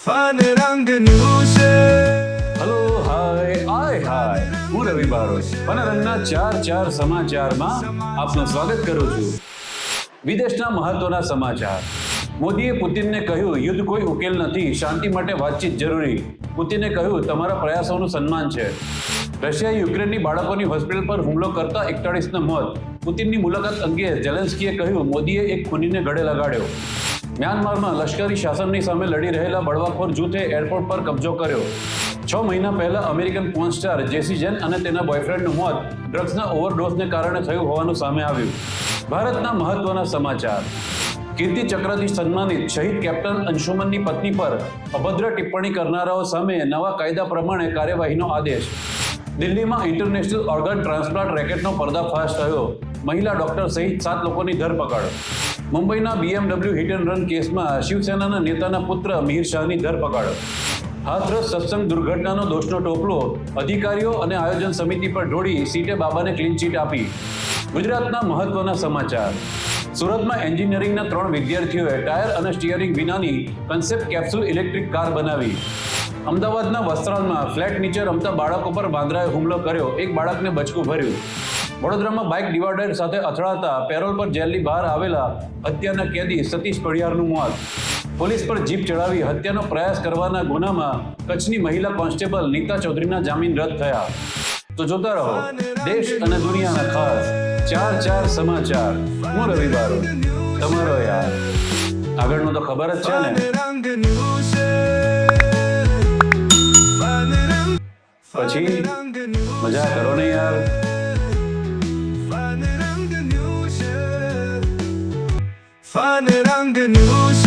Fun રંગ news hello hi હું રવિ Barot fun રંગના ચાર સમાચારમાં આપનું સ્વાગત કરું છું. વિદેશના મહત્વના સમાચાર. મોદીએ પુતિનને કહ્યું, યુદ્ધ કોઈ ઉકેલ નથી, શાંતિ માટે વાતચીત જરૂરી. પુતિને કહ્યું, તમારા પ્રયાસોનું સન્માન છે. રશિયાએ યુક્રેનની બાળકોની હોસ્પિટલ પર હુમલો કરતા 41ના મોત. પુતિનની મુલાકાત અંગે ઝેલેન્સ્કીએ કહ્યું, મોદીએ એક ખૂનીને ગળે લગાડ્યો. મ્યાનમારમાં લશ્કરી શાસનની સામે લડી રહેલા બળવાખોર જૂથે એરપોર્ટ પર કબજો કર્યો. 6 મહિના પહેલા અમેરિકન પોર્ન સ્ટાર જેસી જેન અને તેના બોયફ્રેન્ડનું મોત ડ્રગ્સના ઓવરડોઝને કારણે થયું હોવાનું સામે આવ્યું. ભારતના મહત્વના સમાચાર. કીર્તિ ચક્રથી સન્માનિત શહીદ કેપ્ટન અંશુમનની પત્ની પર અભદ્ર ટિપ્પણી કરનારાઓ સામે નવા કાયદા પ્રમાણે કાર્યવાહીનો આદેશ. દિલ્હીમાં ઇન્ટરનેશનલ ઓર્ગન ટ્રાન્સપ્લાન્ટ રેકેટનો પર્દાફાશ થયો. મહિલા ડોક્ટર સહિત 7 લોકોની ધરપકડ. મુંબઈના BMW હિટ એન્ડ રન કેસમાં શિવસેનાના નેતાના પુત્ર મિહિર શાહની ધરપકડ. હાથરસ સત્સંગ દુર્ઘટનાનો દોષનો ટોપલો અધિકારીઓ અને આયોજન સમિતિ પર ઢોળી સીટે બાબાને ક્લીન ચીટ આપી. ગુજરાતના મહત્વના સમાચાર. સુરતમાં એન્જિનિયરિંગના 3 વિદ્યાર્થીઓએ ટાયર અને સ્ટીયરિંગ વિનાની કન્સેપ્ટ કેપ્સ્યુલ ઇલેક્ટ્રિક કાર બનાવી. અમદાવાદના વસ્ત્રાલમાં ફ્લેટ નીચે રમતા બાળકો પર વાંદરાએ હુમલો કર્યો, એક બાળકને બચકું ભર્યું. વડોદરામાં બાઇક ડિવાઈડર સાથે અથડાતા પેરોલ પર જેલની બહાર આવેલા હત્યાના કેદી સતીશ પડિયારનું મોત. પોલીસ પર જીપ ચડાવી હત્યાનો પ્રયાસ કરવાના ગુનામાં કચ્છની મહિલા કોન્સ્ટેબલ નીતા ચૌધરીના જામીન રદ થયા. તો જોતા રહો દેશ અને દુનિયાના ખાસ ચાર સમાચાર. હું રવિ બારોટ, તમારો યાર. આગળનું તો ખબર જ છે ને. રંગ ન્યૂઝ પછી મજા કરો ને યાર. ફન રંગ ન્યૂઝ